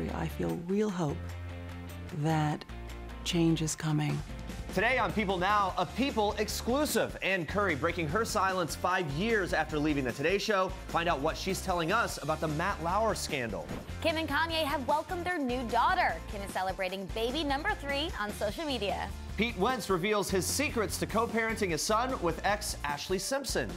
country, I feel real hope that change is coming. Today on People Now, a People exclusive. Ann Curry breaking her silence 5 years after leaving the Today Show. Find out what she's telling us about the Matt Lauer scandal. Kim and Kanye have welcomed their new daughter. Kim is celebrating baby number 3 on social media. Pete Wentz reveals his secrets to co-parenting his son with ex Ashley Simpson.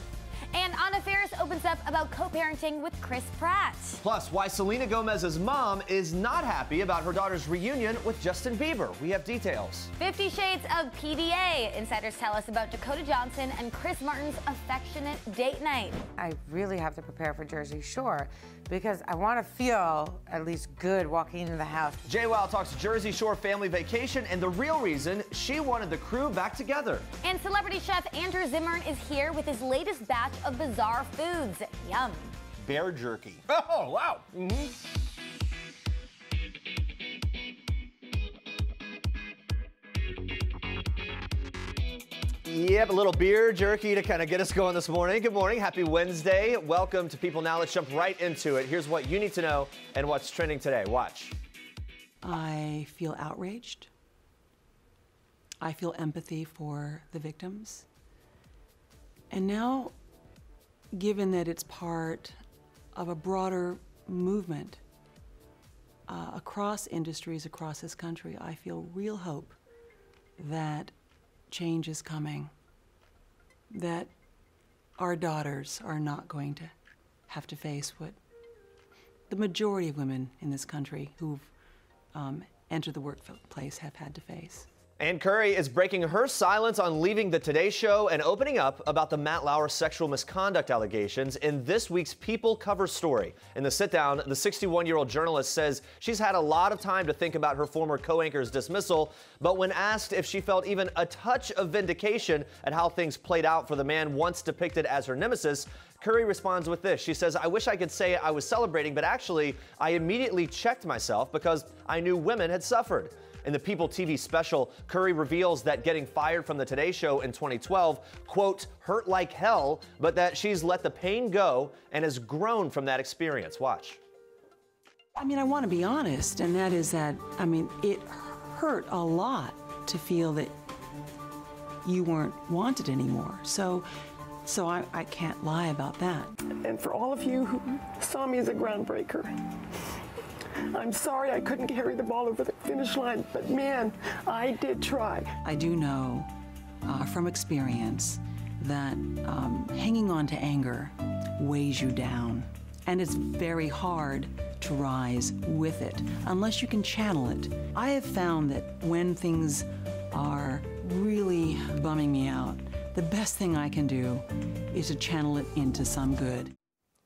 And Anna Faris opens up about co-parenting with Chris Pratt. Plus, why Selena Gomez's mom is not happy about her daughter's reunion with Justin Bieber. We have details. 50 Shades of PDA. Insiders tell us about Dakota Johnson and Chris Martin's affectionate date night. I really have to prepare for Jersey Shore because I want to feel at least good walking into the house. JWoww talks Jersey Shore family vacation and the real reason she wanted the crew back together. And celebrity chef Andrew Zimmern is here with his latest batch of bizarre foods. Yum. Bear jerky. Oh, wow. Yep, a little beer jerky to kind of get us going this morning. Good morning. Happy Wednesday. Welcome to People Now. Let's jump right into it. Here's what you need to know and what's trending today. Watch. I feel outraged. I feel empathy for the victims. And now, given that it's part of a broader movement across industries across this country, I feel real hope that change is coming, that our daughters are not going to have to face what the majority of women in this country who've entered the workplace have had to face. Ann Curry is breaking her silence on leaving the Today Show and opening up about the Matt Lauer sexual misconduct allegations in this week's People cover story. In the sit-down, the 61-year-old journalist says she's had a lot of time to think about her former co-anchor's dismissal, but when asked if she felt even a touch of vindication at how things played out for the man once depicted as her nemesis, Curry responds with this. She says, "I wish I could say I was celebrating, but actually, I immediately checked myself because I knew women had suffered." In the PeopleTV special, Curry reveals that getting fired from the Today Show in 2012, quote, hurt like hell, but that she's let the pain go and has grown from that experience. Watch. I mean, I want to be honest, and that is that, I mean, it hurt a lot to feel that you weren't wanted anymore. So I can't lie about that. And for all of you who saw me as a groundbreaker, I'm sorry I couldn't carry the ball over the finish line, but man, I did try. I do know from experience that hanging on to anger weighs you down, and it's very hard to rise with it unless you can channel it. I have found that when things are really bumming me out, the best thing I can do is to channel it into some good.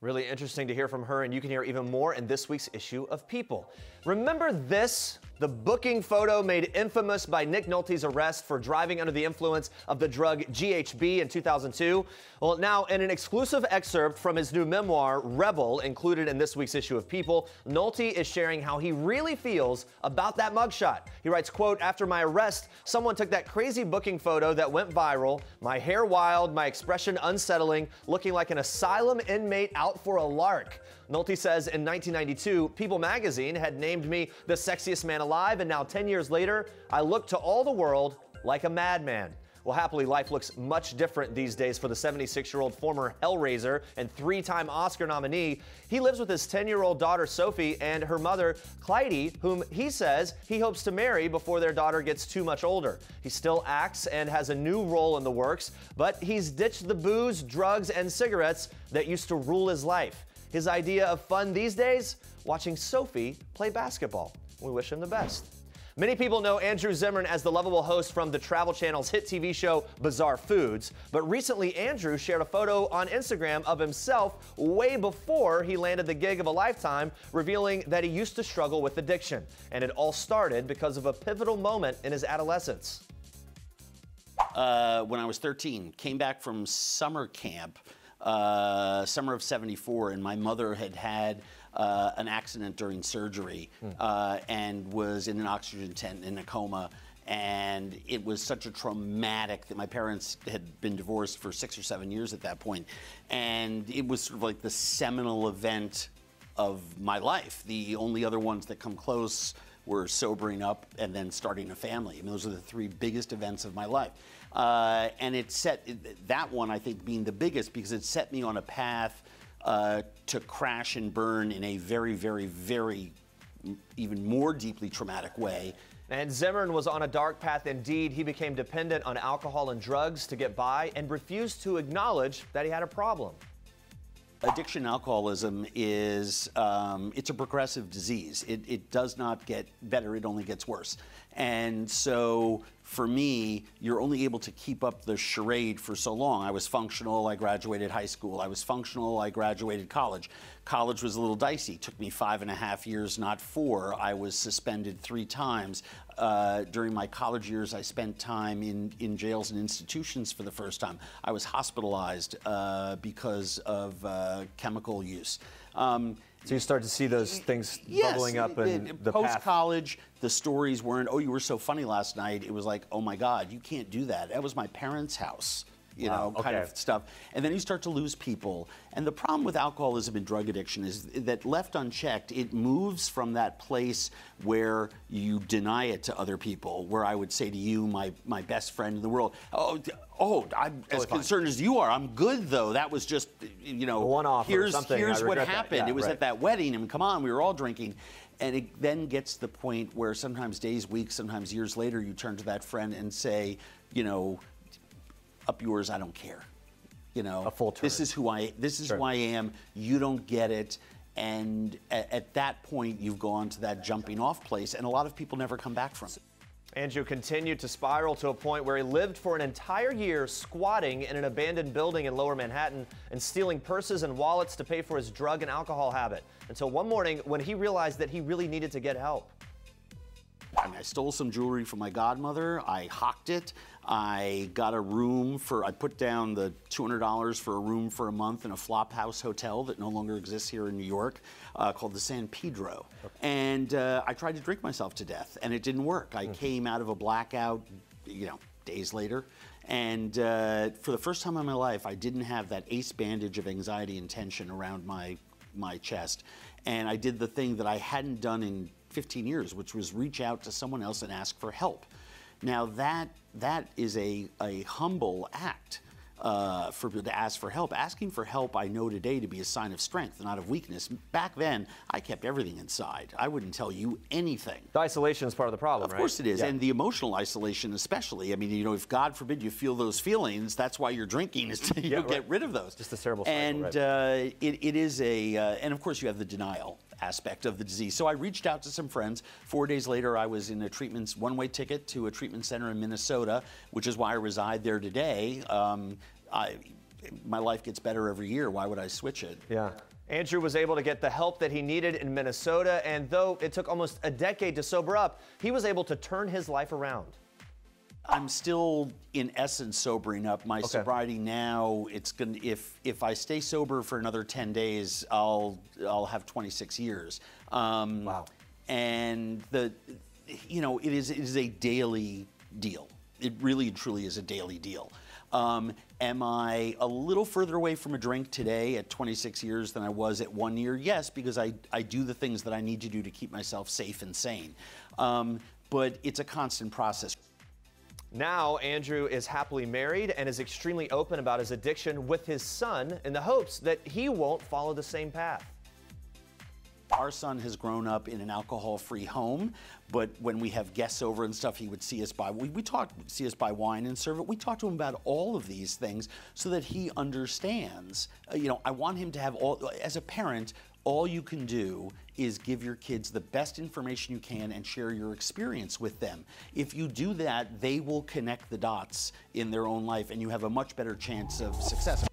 Really interesting to hear from her, and you can hear even more in this week's issue of People. Remember this? The booking photo made infamous by Nick Nolte's arrest for driving under the influence of the drug GHB in 2002. Well, now, in an exclusive excerpt from his new memoir, Rebel, included in this week's issue of People, Nolte is sharing how he really feels about that mugshot. He writes, quote, "After my arrest, someone took that crazy booking photo that went viral, my hair wild, my expression unsettling, looking like an asylum inmate out for a lark." Nolte says in 1992, People magazine had named me the sexiest man alive, and now 10 years later, I look to all the world like a madman. Well, happily, life looks much different these days for the 76-year-old former Hellraiser and 3-time Oscar nominee. He lives with his 10-year-old daughter, Sophie, and her mother, Clyde, whom he says he hopes to marry before their daughter gets too much older. He still acts and has a new role in the works, but he's ditched the booze, drugs, and cigarettes that used to rule his life. His idea of fun these days? Watching Sophie play basketball. We wish him the best. Many people know Andrew Zimmern as the lovable host from the Travel Channel's hit TV show Bizarre Foods, but recently Andrew shared a photo on Instagram of himself way before he landed the gig of a lifetime, revealing that he used to struggle with addiction. And it all started because of a pivotal moment in his adolescence. When I was 13, came back from summer camp, summer of '74, and my mother had an accident during surgery and was in an oxygen tent in a coma. And it was such a traumatic that my parents had been divorced for 6 or 7 years at that point. And it was sort of like the seminal event of my life. The only other ones that come close were sobering up and then starting a family. I mean, those are the 3 biggest events of my life. And it set, that one I think being the biggest, because it set me on a path to crash and burn in a very, very, very, even more deeply traumatic way. And Zimmern was on a dark path indeed. He became dependent on alcohol and drugs to get by and refused to acknowledge that he had a problem. Addiction alcoholism is, it's a progressive disease. It does not get better, it only gets worse. And so for me, you're only able to keep up the charade for so long. I was functional, I graduated high school. I was functional, I graduated college. College was a little dicey. It took me 5.5 years, not 4. I was suspended 3 times. During my college years, I spent time in jails and institutions for the first time. I was hospitalized because of chemical use. So you start to see those things bubbling up in the post-college, the stories weren't, oh, you were so funny last night. It was like, oh my God, you can't do that. That was my parents' house. You know, kind of stuff. And then you start to lose people. And the problem with alcoholism and drug addiction is that left unchecked, it moves from that place where you deny it to other people, where I would say to you, my best friend in the world, I'm as concerned as you are. I'm good, though. That was just, you know, one-off. Here's what happened. Yeah, it was at that wedding. I mean, come on, we were all drinking. And it then gets to the point where sometimes days, weeks, sometimes years later, you turn to that friend and say, you know, up yours, I don't care. You know, a full turn. This is who I am. You don't get it. And at that point, you've gone to that jumping off place, and a lot of people never come back from it. Andrew continued to spiral to a point where he lived for an entire year squatting in an abandoned building in Lower Manhattan and stealing purses and wallets to pay for his drug and alcohol habit, until one morning when he realized that he really needed to get help. I mean, I stole some jewelry from my godmother. I hocked it. I got a room I put down the $200 for a room for a month in a flop house hotel that no longer exists here in New York, called the San Pedro. And I tried to drink myself to death, and it didn't work. I came out of a blackout, you know, days later. And for the first time in my life, I didn't have that ace bandage of anxiety and tension around my chest. And I did the thing that I hadn't done in 15 years, which was reach out to someone else and ask for help. Now that is a humble act for people to ask for help. Asking for help, I know today to be a sign of strength, not of weakness. Back then, I kept everything inside. I wouldn't tell you anything. The isolation is part of the problem, right? Of course it is, and the emotional isolation especially. I mean, you know, if God forbid you feel those feelings, that's why you're drinking, is to get rid of those. Just a terrible cycle, and it is and of course you have the denial aspect of the disease. So I reached out to some friends. 4 days later, I was in a one-way ticket to a treatment center in Minnesota, which is why I reside there today. My life gets better every year. Why would I switch it? Yeah. Andrew was able to get the help that he needed in Minnesota, and though it took almost a decade to sober up, he was able to turn his life around. I'm still, in essence, sobering up. My sobriety now, it's gonna. If I stay sober for another 10 days, I'll have 26 years. Wow. And you know, it is a daily deal. It really and truly is a daily deal. Am I a little further away from a drink today at 26 years than I was at 1 year? Yes, because I do the things that I need to do to keep myself safe and sane. But it's a constant process. Now, Andrew is happily married and is extremely open about his addiction with his son in the hopes that he won't follow the same path. Our son has grown up in an alcohol-free home, but when we have guests over and stuff, he would see us buy, see us buy wine and serve it. We talk to him about all of these things so that he understands. You know, I want him to have as a parent, all you can do is give your kids the best information you can and share your experience with them. If you do that, they will connect the dots in their own life, and you have a much better chance of success.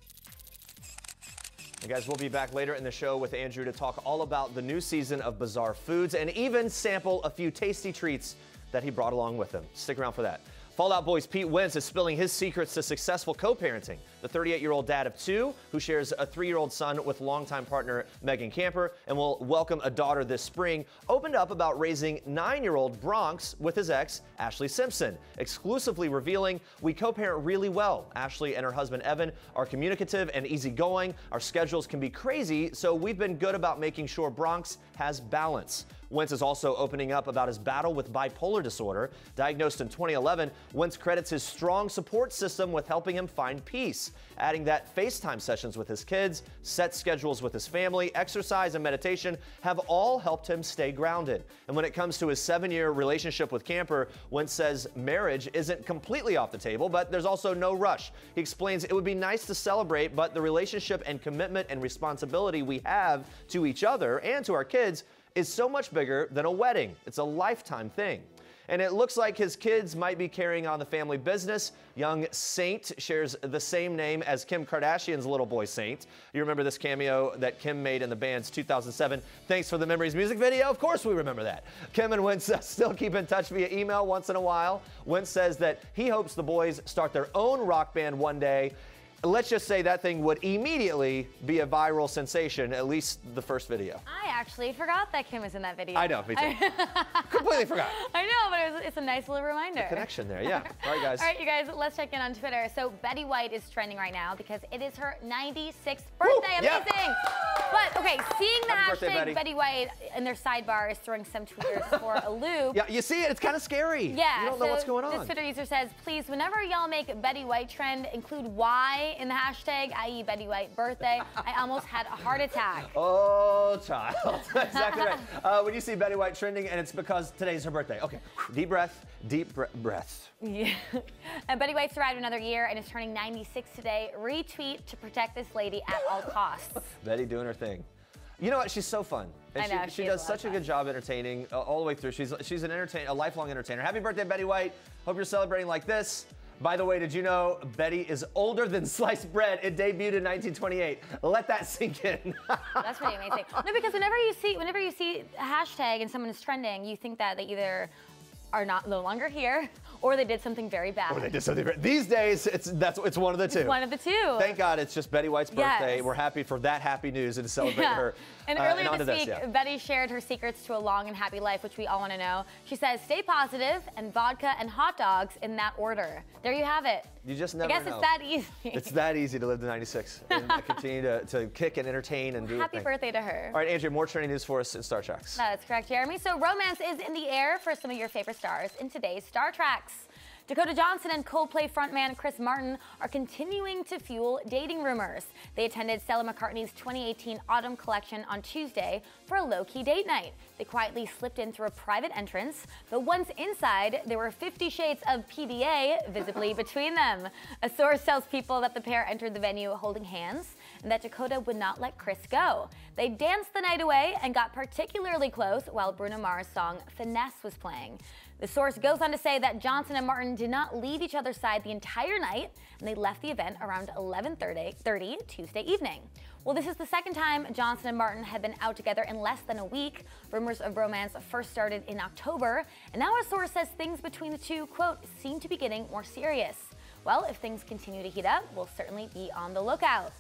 Hey guys, we'll be back later in the show with Andrew to talk all about the new season of Bizarre Foods and even sample a few tasty treats that he brought along with him. Stick around for that. Fall Out Boy's Pete Wentz is spilling his secrets to successful co-parenting. The the 38-year-old dad of 2, who shares a 3-year-old son with longtime partner Megan Camper and will welcome a daughter this spring, opened up about raising 9-year-old Bronx with his ex, Ashley Simpson, exclusively revealing, "We co-parent really well. Ashley and her husband Evan are communicative and easygoing. Our schedules can be crazy, so we've been good about making sure Bronx has balance." Wentz is also opening up about his battle with bipolar disorder. Diagnosed in 2011, Wentz credits his strong support system with helping him find peace, adding that FaceTime sessions with his kids, set schedules with his family, exercise and meditation have all helped him stay grounded. And when it comes to his 7-year relationship with Camper, Wentz says marriage isn't completely off the table, but there's also no rush. He explains it would be nice to celebrate, but the relationship and commitment and responsibility we have to each other and to our kids is so much bigger than a wedding. It's a lifetime thing. And it looks like his kids might be carrying on the family business. Young Saint shares the same name as Kim Kardashian's little boy Saint. You remember this cameo that Kim made in the band's 2007 Thanks for the Memories music video? Of course we remember that. Kim and Wentz still keep in touch via email once in a while. Wentz says that he hopes the boys start their own rock band one day. Let's just say that thing would immediately be a viral sensation, at least the first video. I actually forgot that Kim was in that video. I know, me too. Completely forgot. I know, but it's a nice little reminder. The connection there, yeah. All right, guys. All right, you guys, let's check in on Twitter. So Betty White is trending right now because it is her 96th birthday. Amazing. Yep. But, okay, seeing the Happy birthday, hashtag Betty White in their sidebar is throwing some tweeters for a loop. Yeah, you see it? It's kind of scary. Yeah. You don't know what's going on. This Twitter user says, please, whenever y'all make Betty White trend, include Y in the hashtag, i.e. Betty White birthday. I almost had a heart attack. Oh, child. Exactly right. When you see Betty White trending, and it's because today's her birthday. Okay, deep breath, breath. Yeah. And Betty White survived another year and is turning 96 today. Retweet to protect this lady at all costs. Betty doing her thing. You know what? She's so fun. And I know, she does such a good job entertaining all the way through. She's an a lifelong entertainer. Happy birthday, Betty White. Hope you're celebrating like this. By the way, did you know Betty is older than sliced bread? It debuted in 1928. Let that sink in. That's pretty amazing. No, because whenever you see a hashtag and someone is trending, you think that they either are no longer here, or they did something very bad. Or they did something very, these days, it's one of the two. It's one of the two. Thank God it's just Betty White's birthday. Yes. We're happy for that happy news and to celebrate her. And earlier this week, Betty shared her secrets to a long and happy life, which we all want to know. She says, stay positive and vodka and hot dogs in that order. There you have it. You just never know. I guess it's that easy. It's that easy to live to 96 and continue to kick and entertain and do Happy birthday to her. All right, Andrea, more trending news for us in Star Treks. That's correct, Jeremy. So romance is in the air for some of your favorite stars in today's Star Treks. Dakota Johnson and Coldplay frontman Chris Martin are continuing to fuel dating rumors. They attended Stella McCartney's 2018 Autumn Collection on Tuesday for a low-key date night. They quietly slipped in through a private entrance, but once inside, there were 50 shades of PDA visibly between them. A source tells People that the pair entered the venue holding hands and that Dakota would not let Chris go. They danced the night away and got particularly close while Bruno Mars' song Finesse was playing. The source goes on to say that Johnson and Martin did not leave each other's side the entire night, and they left the event around 11:30 Tuesday evening. Well, this is the second time Johnson and Martin have been out together in less than a week. Rumors of romance first started in October, and now a source says things between the two, quote, seem to be getting more serious. Well, if things continue to heat up, we'll certainly be on the lookout.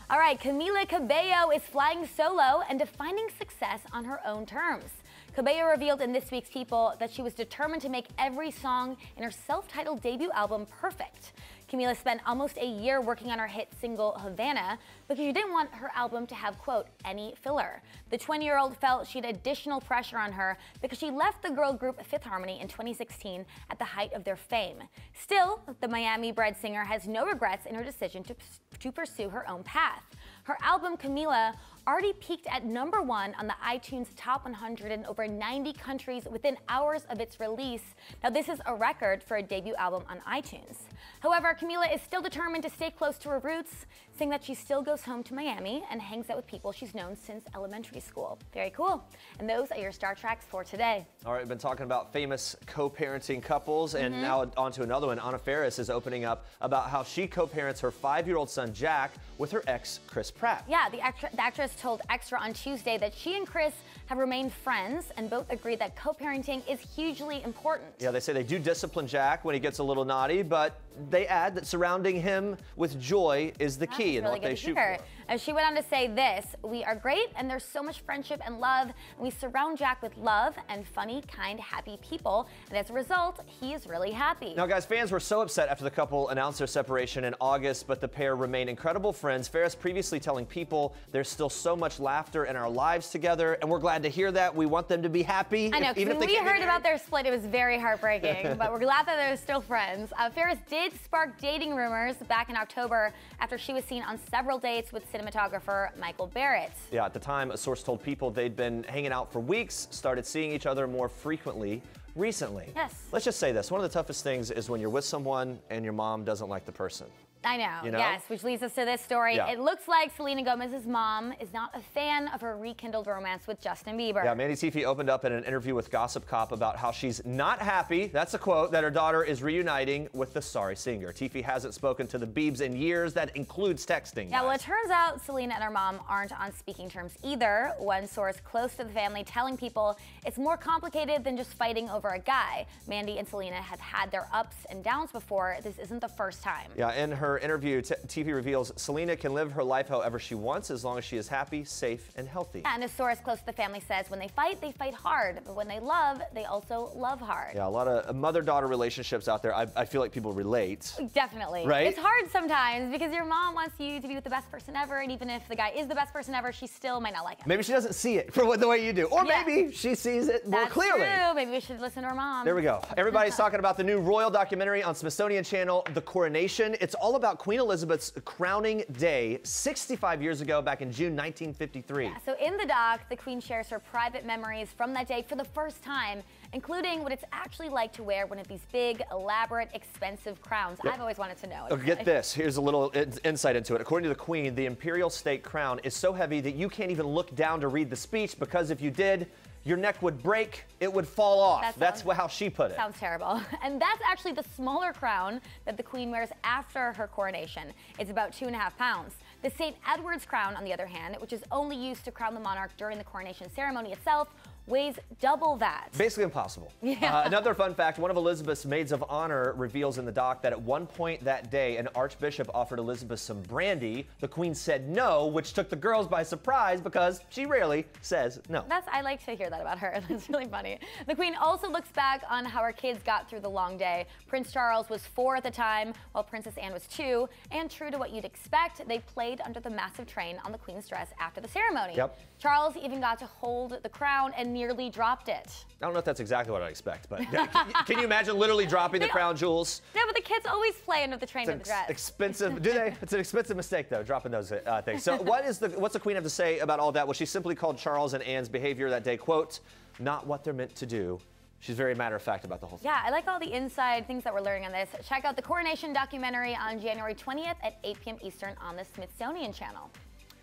All right, Camila Cabello is flying solo and defining success on her own terms. Cabello revealed in this week's People that she was determined to make every song in her self-titled debut album perfect. Camila spent almost a year working on her hit single Havana because she didn't want her album to have, quote, any filler. The 20-year-old felt she had additional pressure on her because she left the girl group Fifth Harmony in 2016 at the height of their fame. Still, the Miami-bred singer has no regrets in her decision to pursue her own path. Her album, Camila, already peaked at #1 on the iTunes Top 100 in over 90 countries within hours of its release. Now, this is a record for a debut album on iTunes. However, Camila is still determined to stay close to her roots, saying that she still goes home to Miami and hangs out with people she's known since elementary school. Very cool. And those are your Star Treks for today. All right, we've been talking about famous co-parenting couples, and now on to another one. Anna Faris is opening up about how she co-parents her 5-year-old son, Jack, with her ex, Chris Pratt. Yeah, the actress told Extra on Tuesday that she and Chris have remained friends and both agree that co-parenting is hugely important. Yeah, they say they do discipline Jack when he gets a little naughty, but they add that surrounding him with joy is the key in what they shoot for. As she went on to say this, "We are great and there's so much friendship and love, and we surround Jack with love and funny, kind, happy people, and as a result, he is really happy." Now guys, fans were so upset after the couple announced their separation in August, but the pair remain incredible friends. Ferris previously telling People, "There's still so much laughter in our lives together, and we're glad to hear that. We want them to be happy." I know, when we heard about their split, it was very heartbreaking, but we're glad that they're still friends. Ferris did spark dating rumors back in October after she was seen on several dates with cinematographer Michael Barrett. Yeah, at the time, a source told People they'd been hanging out for weeks, started seeing each other more frequently recently. Yes. Let's just say this. One of the toughest things is when you're with someone and your mom doesn't like the person. I know, You know? yes, which leads us to this story. Yeah. It looks like Selena Gomez's mom is not a fan of her rekindled romance with Justin Bieber. Yeah, Mandy Teefey opened up in an interview with Gossip Cop about how she's not happy, that's a quote, that her daughter is reuniting with the sorry singer. Teefey hasn't spoken to the Biebs in years. That includes texting. Yeah, well, it turns out Selena and her mom aren't on speaking terms either. One source close to the family telling People it's more complicated than just fighting over a guy. Mandy and Selena have had their ups and downs before. This isn't the first time. Yeah, in her interview, Teefey reveals Selena can live her life however she wants as long as she is happy, safe, and healthy. Yeah, and a source close to the family says when they fight hard, but when they love love hard. Yeah, a lot of mother-daughter relationships out there. I feel like people relate. Definitely. Right? It's hard sometimes because your mom wants you to be with the best person ever, and even if the guy is the best person ever, she still might not like him. Maybe she doesn't see it for the way you do. Or maybe she sees it more clearly. That's true. Maybe we should listen to her mom. There we go. Everybody's talking about the new royal documentary on Smithsonian Channel, The Coronation. It's all about Queen Elizabeth's crowning day 65 years ago, back in June 1953. Yeah, so in the doc, the Queen shares her private memories from that day for the first time, including what it's actually like to wear one of these big, elaborate, expensive crowns. I've always wanted to know. Get this. Here's a little insight into it. According to the Queen, the imperial state crown is so heavy that you can't even look down to read the speech, because if you did, your neck would break, it would fall off. That's how she put it. Sounds terrible. And that's actually the smaller crown that the Queen wears after her coronation. It's about 2.5 pounds. The St. Edward's crown, on the other hand, which is only used to crown the monarch during the coronation ceremony itself, weighs double that. Basically impossible. Yeah. Another fun fact, one of Elizabeth's maids of honor reveals in the doc that at one point that day, an archbishop offered Elizabeth some brandy. The Queen said no, which took the girls by surprise because she rarely says no. I like to hear that about her. That's really funny. The Queen also looks back on how her kids got through the long day. Prince Charles was 4 at the time, while Princess Anne was 2. And true to what you'd expect, they played under the massive train on the Queen's dress after the ceremony. Yep. Charles even got to hold the crown and nearly dropped it. I don't know if that's exactly what I expect, but can you imagine literally dropping the crown jewels? Yeah, but the kids always play under the train of the dress. Expensive, do they? It's an expensive mistake, though, dropping those things. So what's the Queen have to say about all that? Well, she simply called Charles and Anne's behavior that day, quote, not what they're meant to do. She's very matter-of-fact about the whole thing. Yeah, I like all the inside things that we're learning on this. Check out the Coronation documentary on January 20th at 8 p.m. Eastern on the Smithsonian Channel.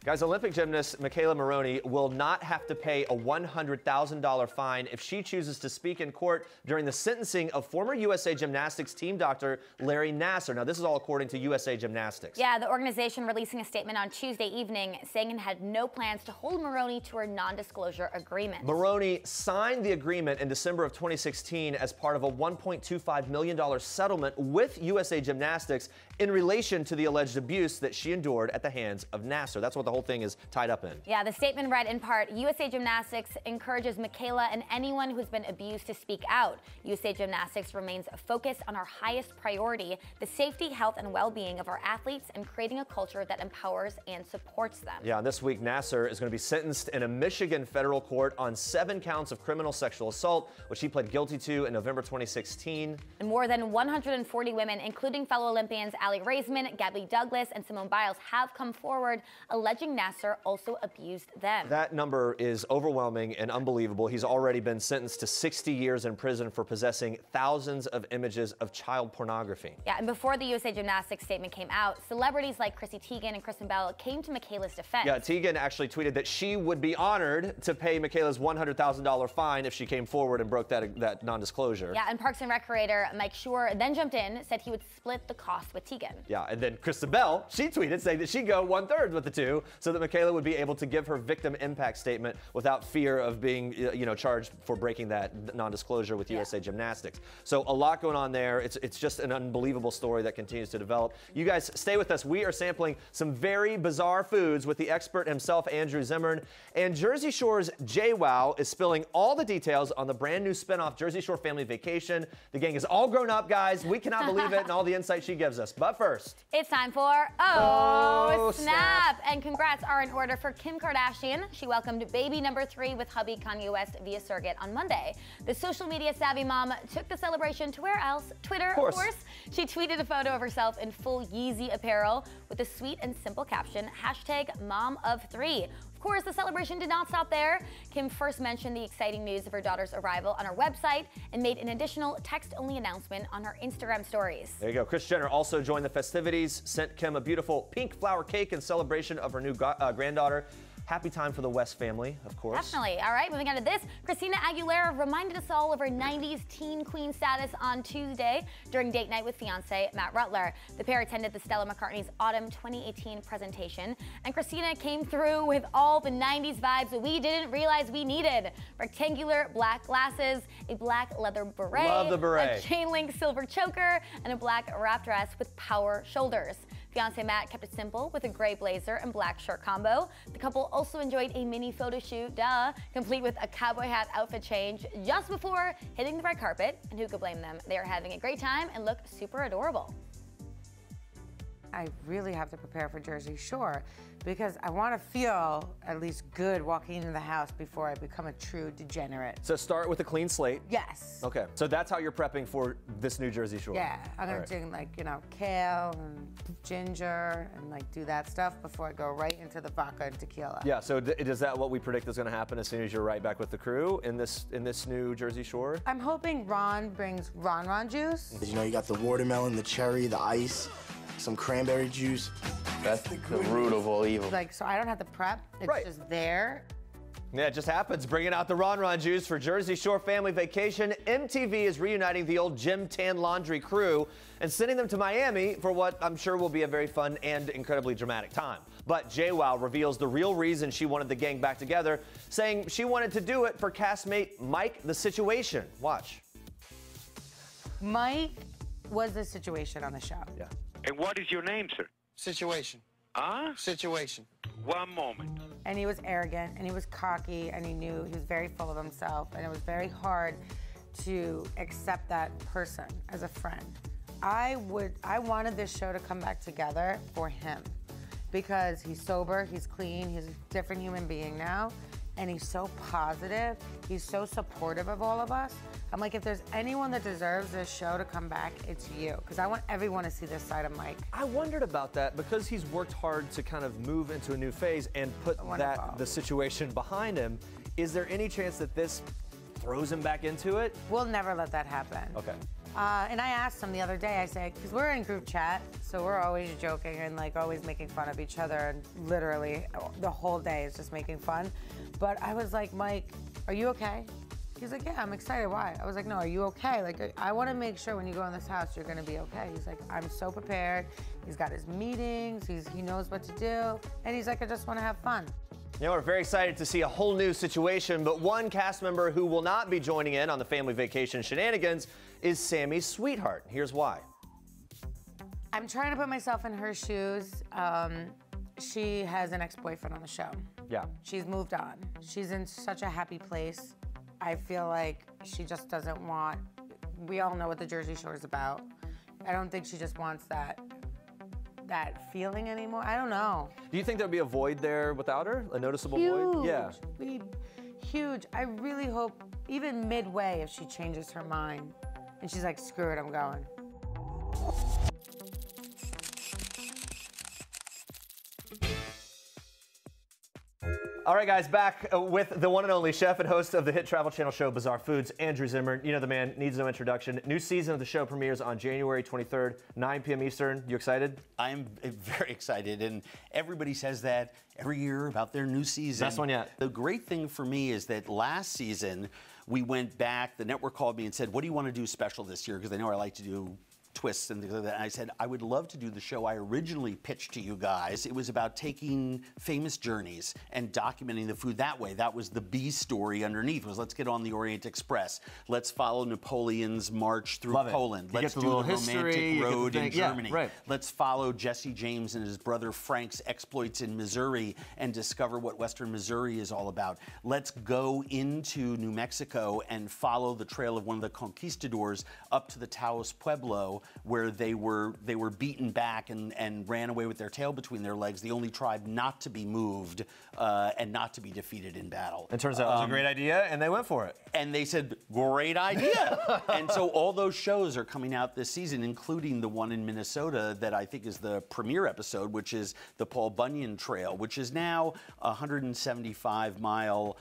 Guys, Olympic gymnast Michaela Maroney will not have to pay a $100,000 fine if she chooses to speak in court during the sentencing of former USA Gymnastics team doctor Larry Nassar. Now, this is all according to USA Gymnastics. Yeah, the organization releasing a statement on Tuesday evening saying it had no plans to hold Maroney to her non-disclosure agreement. Maroney signed the agreement in December of 2016 as part of a $1.25 million settlement with USA Gymnastics in relation to the alleged abuse that she endured at the hands of Nassar. That's what the whole thing is tied up in. Yeah, the statement read in part, USA Gymnastics encourages Michaela and anyone who's been abused to speak out. USA Gymnastics remains focused on our highest priority, the safety, health, and well-being of our athletes and creating a culture that empowers and supports them. Yeah, this week Nassar is going to be sentenced in a Michigan federal court on 7 counts of criminal sexual assault, which he pled guilty to in November 2016. And more than 140 women, including fellow Olympians Allie Raisman, Gabby Douglas, and Simone Biles, have come forward alleging Nassar also abused them. That number is overwhelming and unbelievable. He's already been sentenced to 60 years in prison for possessing thousands of images of child pornography. Yeah, and before the USA Gymnastics statement came out, celebrities like Chrissy Teigen and Kristen Bell came to Michaela's defense. Yeah, Teigen actually tweeted that she would be honored to pay Michaela's $100,000 fine if she came forward and broke that non-disclosure. Yeah, and Parks and Rec creator Mike Schur then jumped in, said he would split the cost with Teigen. Yeah, and then Kristen Bell, she tweeted saying that she'd go 1/3 with the two. so that Michaela would be able to give her victim impact statement without fear of being, charged for breaking that non-disclosure with USA Gymnastics. So a lot going on there. It's just an unbelievable story that continues to develop. You guys stay with us. We are sampling some very bizarre foods with the expert himself, Andrew Zimmern. And Jersey Shore's JWoww is spilling all the details on the brand new spinoff Jersey Shore Family Vacation. The gang is all grown up, guys. We cannot believe it and all the insight she gives us. But first, it's time for Oh Snap! And congrats are in order for Kim Kardashian. She welcomed baby number 3 with hubby Kanye West via surrogate on Monday. The social media savvy mom took the celebration to where else? Twitter, of course. She tweeted a photo of herself in full Yeezy apparel with a sweet and simple caption, #MomOf3. Of course, the celebration did not stop there. Kim first mentioned the exciting news of her daughter's arrival on her website and made an additional text-only announcement on her Instagram stories. There you go. Kris Jenner also joined the festivities, sent Kim a beautiful pink flower cake in celebration of her new granddaughter. Happy time for the West family, of course. Definitely. All right, moving on to this. Christina Aguilera reminded us all of her 90s teen queen status on Tuesday during date night with fiance Matt Rutler. The pair attended the Stella McCartney's Autumn 2018 presentation, and Christina came through with all the 90s vibes that we didn't realize we needed. Rectangular black glasses, a black leather beret, Love the beret, a chain link silver choker, and a black wrap dress with power shoulders. Fiance Matt kept it simple with a gray blazer and black shirt combo. The couple also enjoyed a mini photo shoot, complete with a cowboy hat outfit change just before hitting the red carpet. And who could blame them? They are having a great time and look super adorable. I really have to prepare for Jersey Shore because I want to feel at least good walking into the house before I become a true degenerate. So start with a clean slate. Yes. Okay. So that's how you're prepping for this new Jersey Shore. Yeah, I'm gonna do kale and ginger and do that stuff before I go right into the vodka and tequila. Yeah. So is that what we predict is going to happen as soon as you're right back with the crew in this new Jersey Shore? I'm hoping Ron brings Ron juice. You got the watermelon, the cherry, the ice, some cranberry juice. That's the root of all evil. So I don't have to prep. It's just there. Yeah, it just happens. Bringing out the Ron juice for Jersey Shore Family Vacation. MTV is reuniting the old Gym Tan Laundry crew and sending them to Miami for what I'm sure will be a very fun and incredibly dramatic time. But JWoww reveals the real reason she wanted the gang back together, saying she wanted to do it for castmate Mike the Situation. Watch. Mike was the situation on the show. Yeah. And what is your name, sir? Situation. Huh? Situation. One moment. And he was arrogant, and he was cocky, and he was very full of himself, and it was very hard to accept that person as a friend. I wanted this show to come back together for him because he's sober, he's clean, he's a different human being now, and he's so positive, he's so supportive of all of us. I'm like, if there's anyone that deserves this show to come back, it's you. Because I want everyone to see this side of Mike. I wondered about that because he's worked hard to kind of move into a new phase and put the situation behind him. Is there any chance that this throws him back into it? We'll never let that happen. Okay. And I asked him the other day, I said, because we're in group chat, so we're always joking and always making fun of each other, and literally the whole day is just making fun. But I was like, Mike, are you okay? He's like, yeah, I'm excited. Why? I was like, no, are you okay? I want to make sure when you go in this house, you're going to be okay. He's like, I'm so prepared. He's got his meetings. He knows what to do. And he's like, I just want to have fun. We're very excited to see a whole new situation, but one cast member who will not be joining in on the family vacation shenanigans is Sammy's sweetheart. Here's why. I'm trying to put myself in her shoes. She has an ex-boyfriend on the show. Yeah. She's moved on. She's in such a happy place. I feel like she just doesn't want, we all know what the Jersey Shore is about. I don't think she just wants that feeling anymore. I don't know. Do you think there'll be a void there without her? A noticeable Huge. void? Yeah. Huge. I really hope, even midway, if she changes her mind and she's like, screw it, I'm going. All right, guys, back with the one and only chef and host of the hit Travel Channel show, Bizarre Foods, Andrew Zimmern. You know the man, needs no introduction. New season of the show premieres on January 23rd, 9 p.m. Eastern. You excited? I'm very excited, and everybody says that every year about their new season. Best one yet. The great thing for me is that last season, we went back, the network called me and said, what do you want to do special this year? Because they know I like to do twists and things like that. And I said, I would love to do the show I originally pitched to you guys. It was about taking famous journeys and documenting the food that way. That was the B story underneath, was let's get on the Orient Express. Let's follow Napoleon's march through Poland. Let's do the romantic road in Germany. Yeah, right. Let's follow Jesse James and his brother Frank's exploits in Missouri and discover what Western Missouri is all about. Let's go into New Mexico and follow the trail of one of the conquistadors up to the Taos Pueblo, where they were beaten back and ran away with their tail between their legs, the only tribe not to be moved and not to be defeated in battle. It turns out it was a great idea, and they went for it. And they said, great idea. And so all those shows are coming out this season, including the one in Minnesota that I think is the premiere episode, which is the Paul Bunyan Trail, which is now a 175-mile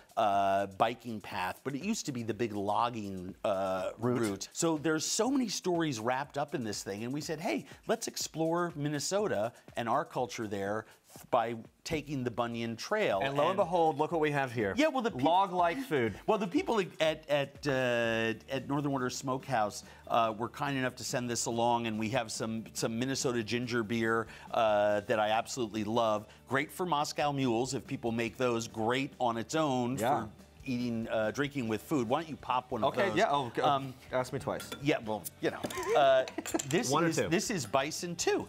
biking path, but it used to be the big logging route. So there's so many stories wrapped up in this thing, and we said, hey, let's explore Minnesota and our culture there by taking the Bunyan Trail. And lo and behold, look what we have here. Yeah, well, the log-like food. Well, the people at Northern Water Smokehouse were kind enough to send this along, and we have some Minnesota ginger beer that I absolutely love. Great for Moscow mules if people make those. Great on its own for eating, drinking with food. Why don't you pop one of those? Okay, yeah. Ask me twice. Yeah, well, you know, this is bison too.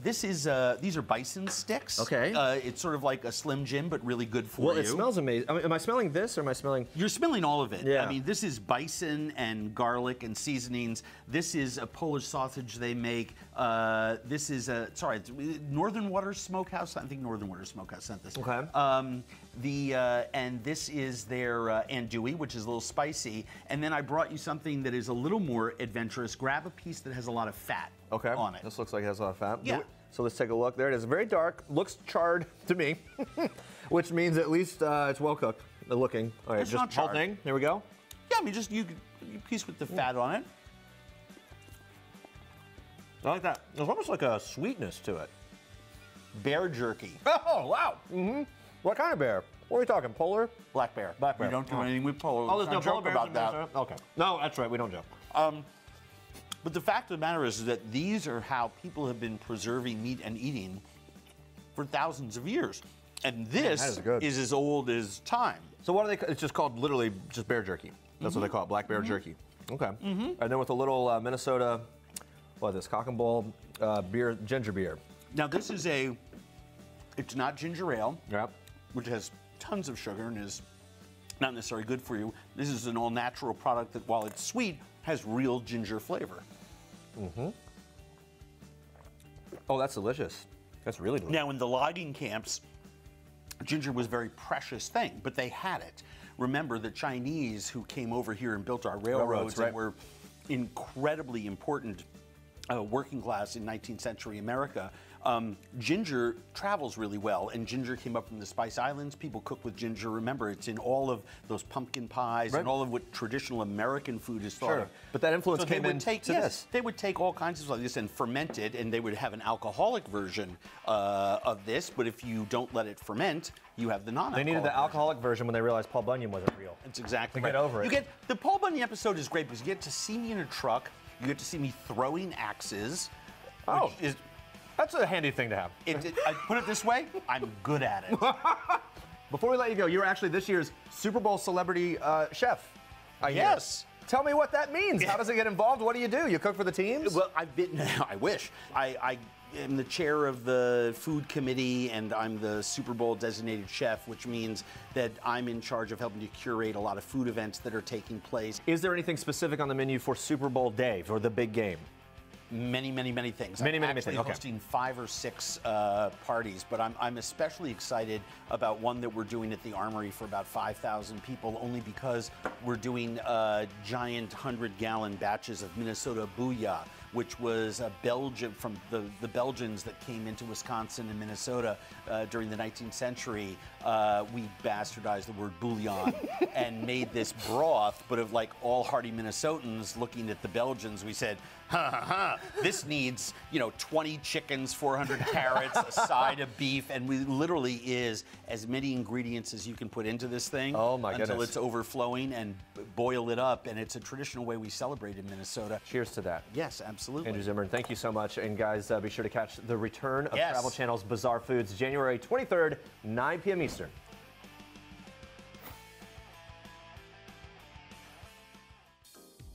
These are bison sticks. Okay. It's sort of like a Slim Jim, but really good for you. Well, it smells amazing. I mean, am I smelling this or am I smelling? You're smelling all of it. Yeah. I mean, this is bison and garlic and seasonings. This is a Polish sausage they make. This is it's Northern Water Smokehouse. I think Northern Water Smokehouse sent this. Okay. And this is their andouille, which is a little spicy. And then I brought you something that is a little more adventurous. Grab a piece that has a lot of fat on it. This looks like it has a lot of fat. Yeah. So let's take a look. There it is. Very dark. Looks charred to me, which means at least it's well cooked. Looking. All right, It's just not whole charred. thing. Here we go. Yeah, I mean, just you piece with the fat on it. I like that. There's almost like a sweetness to it. Bear jerky. Oh, wow. Mm-hmm. What kind of bear? What are we talking? Polar? Black bear. Black bear. We don't do anything with polar. Oh, there's no Let's polar not bears joke in about that. Minnesota? Okay. No, that's right. We don't joke. But the fact of the matter is that these are how people have been preserving meat and eating for thousands of years. And this that is good. is as old as time. So what are they? It's just called literally just bear jerky. That's what they call it, black bear jerky. Okay. And then with a little Minnesota, cock and bull beer, ginger beer. Now this is it's not ginger ale, Yep. which has tons of sugar and is not necessarily good for you. This is an all-natural product that, while it's sweet, has real ginger flavor. Oh, that's delicious. That's really delicious. Now, in the logging camps, ginger was a very precious thing, but they had it. Remember, the Chinese who came over here and built our railroads and were incredibly important working class in 19th century America. Ginger travels really well, and ginger came up from the Spice Islands. People cook with ginger. Remember, it's in all of those pumpkin pies and all of what traditional American food is thought of. But that influence came into this. They would take all kinds of stuff like this and ferment it, and they would have an alcoholic version of this. But if you don't let it ferment, you have the non-alcoholic. They needed the alcoholic version when they realized Paul Bunyan wasn't real. That's exactly right. Get over it. The Paul Bunyan episode is great because you get to see me in a truck. You get to see me throwing axes. Oh, that's a handy thing to have. I put it this way, I'm good at it. Before we let you go, you're actually this year's Super Bowl celebrity chef. Yes. Tell me what that means. How does it get involved? What do? You cook for the teams? Well, I wish. I am the chair of the food committee, and I'm the Super Bowl designated chef, which means that I'm in charge of helping to curate a lot of food events that are taking place. Is there anything specific on the menu for Super Bowl day, for the big game? Many things. Many I'm things. actually hosting 5 or 6 parties, but I'm especially excited about one that we're doing at the Armory for about 5,000 people, only because we're doing giant 100-gallon batches of Minnesota Booyah, which was a Belgian from the Belgians that came into Wisconsin and Minnesota during the 19th century. We bastardized the word bouillon and made this broth, but of like all hearty Minnesotans looking at the Belgians, we said, this needs, 20 chickens, 400 carrots, a side of beef, and we literally is as many ingredients as you can put into this thing. Oh my goodness. Until it's overflowing, and boil it up, and it's a traditional way we celebrate in Minnesota. Cheers to that. Yes, absolutely. Absolutely. Andrew Zimmern, thank you so much. And guys, be sure to catch the return of Yes. Travel Channel's Bizarre Foods, January 23rd, 9 p.m. Eastern.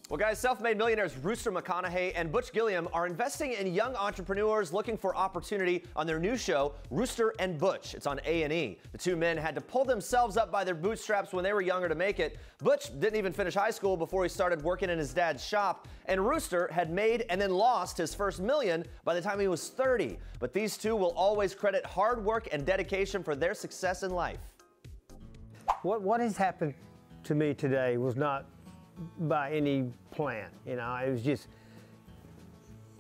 Well, guys, self-made millionaires Rooster McConaughey and Butch Gilliam are investing in young entrepreneurs looking for opportunity on their new show, Rooster and Butch. It's on A&E. The two men had to pull themselves up by their bootstraps when they were younger to make it. Butch didn't even finish high school before he started working in his dad's shop, and Rooster had made and then lost his first million by the time he was 30. But these two will always credit hard work and dedication for their success in life. What has happened to me today was not by any plan, you know. It was just,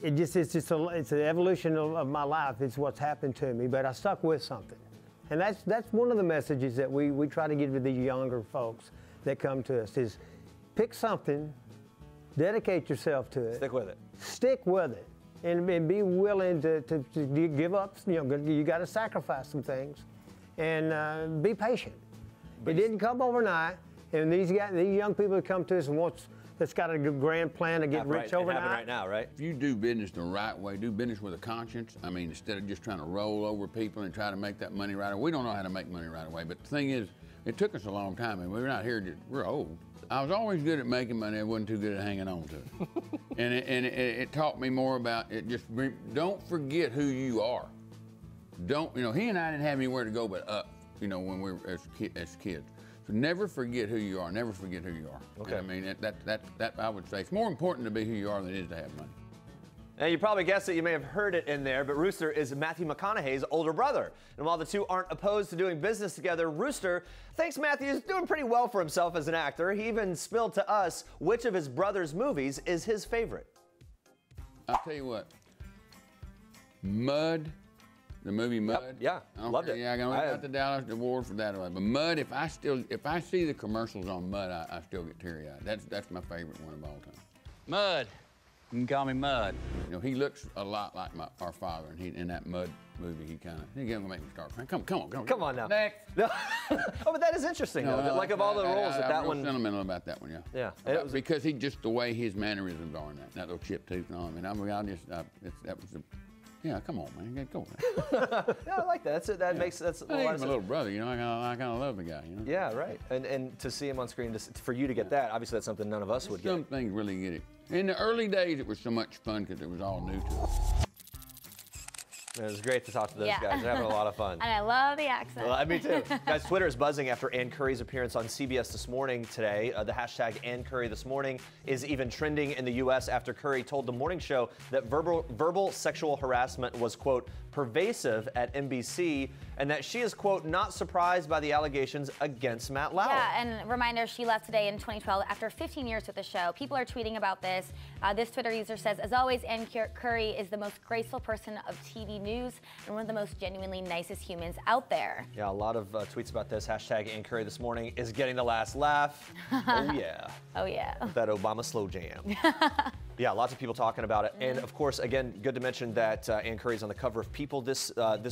it's an evolution of my life. It's what's happened to me, but I stuck with something, and that's one of the messages that we try to give to these younger folks that come to us is pick something, dedicate yourself to it, Stick with it. stick with it, and be willing to give up. You know, you got to sacrifice some things, and be patient. It didn't come overnight. And these young people that come to us and that's got a grand plan to get rich overnight. Happen right now, right? If you do business the right way, do business with a conscience, I mean, instead of just trying to roll over people and try to make that money right away. We don't know how to make money right away, but the thing is, it took us a long time, and we're not here, we're old. I was always good at making money. I wasn't too good at hanging on to it. and it taught me more about it. Don't forget who you are. Don't, you know, he and I didn't have anywhere to go but up, you know, when we were as kids. So never forget who you are. Never forget who you are. Okay. And I mean, that I would say it's more important to be who you are than it is to have money. Now, you probably guessed it, you may have heard it in there, but Rooster is Matthew McConaughey's older brother. And while the two aren't opposed to doing business together, Rooster thinks Matthew is doing pretty well for himself as an actor. He even spilled to us which of his brother's movies is his favorite. I'll tell you what, Mud, the movie Mud. Yep, yeah, loved it. Yeah, I got the Dallas Award for that. But Mud, if I see the commercials on Mud, I still get teary-eyed. That's my favorite one of all time. Mud. You can call me Mud. You know, he looks a lot like our father, and in that Mud movie, he's gonna make me start crying. Come on now. Next. No. Oh, but that is interesting, though. Like of all the roles that one. I'm sentimental about that one, yeah. Yeah. Because he just the way his mannerisms are in that little chip tooth and all. I mean, that was the. Yeah, come on, man. Go. Yeah, I like that. That's a lot of He's my little brother, you know. I kind of love the guy, you know. Yeah, right. And to see him on screen, for you to get that, obviously that's something none of us would get. Some things really get it. In the early days, it was so much fun because it was all new to us. It was great to talk to those guys. They're having a lot of fun. And I love the accent. Well, me too. Guys, Twitter is buzzing after Ann Curry's appearance on CBS This Morning today. The hashtag Ann Curry This Morning is even trending in the U.S. after Curry told the morning show that verbal sexual harassment was, quote, pervasive at NBC, and that she is, quote, not surprised by the allegations against Matt Lauer. Yeah, and reminder, she left today in 2012 after 15 years with the show. People are tweeting about this. This Twitter user says, as always, Ann Curry is the most graceful person of TV news and one of the most genuinely nicest humans out there. Yeah, a lot of tweets about this. Hashtag Ann Curry This Morning is getting the last laugh. Oh, yeah. Oh, yeah. That Obama slow jam. Yeah, lots of people talking about it. And of course, again, good to mention that Ann Curry's on the cover of People this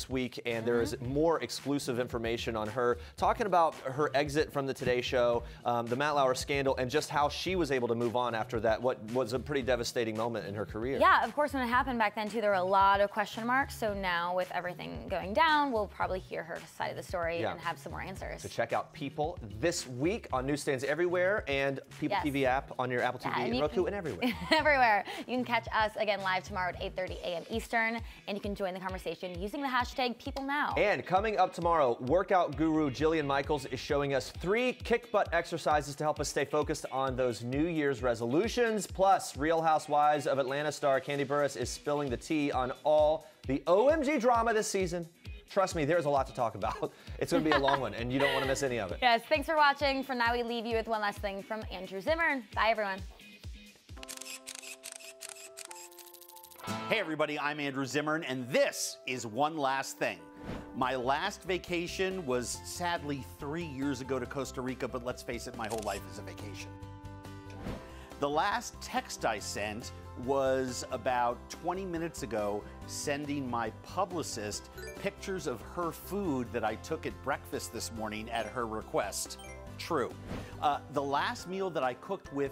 week, and there is more exclusive information on her, talking about her exit from the Today Show, the Matt Lauer scandal, and just how she was able to move on after that, what was a pretty devastating moment in her career. Yeah, of course, when it happened back then, too, there were a lot of question marks. So now, with everything going down, we'll probably hear her side of the story and have some more answers. So check out People this week on newsstands everywhere, and PeopleTV app on your Apple TV and Roku and everywhere. Everywhere. You can catch us again live tomorrow at 8:30 a.m. Eastern, and you can join the conversation using the hashtag PeopleNow. And coming up tomorrow, workout guru Jillian Michaels is showing us 3 kick butt exercises to help us stay focused on those New Year's resolutions. Plus, Real Housewives of Atlanta star Kandi Burruss is spilling the tea on all the OMG drama this season. Trust me, there's a lot to talk about. It's going to be a long one, and you don't want to miss any of it. Yes, thanks for watching. For now, we leave you with one last thing from Andrew Zimmern. Bye, everyone. Hey everybody, I'm Andrew Zimmern, and this is One Last Thing. My last vacation was sadly 3 years ago to Costa Rica, but let's face it, my whole life is a vacation. The last text I sent was about 20 minutes ago, sending my publicist pictures of her food that I took at breakfast this morning at her request. True. The last meal that I cooked with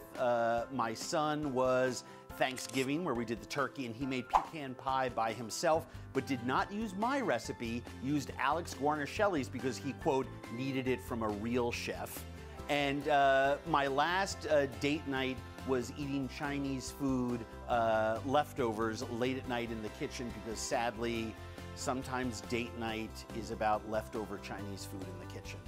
my son was Thanksgiving, where we did the turkey, and he made pecan pie by himself, but did not use my recipe, used Alex Guarnaschelli's because he, quote, needed it from a real chef. And my last date night was eating Chinese food leftovers late at night in the kitchen because sadly, sometimes date night is about leftover Chinese food in the kitchen.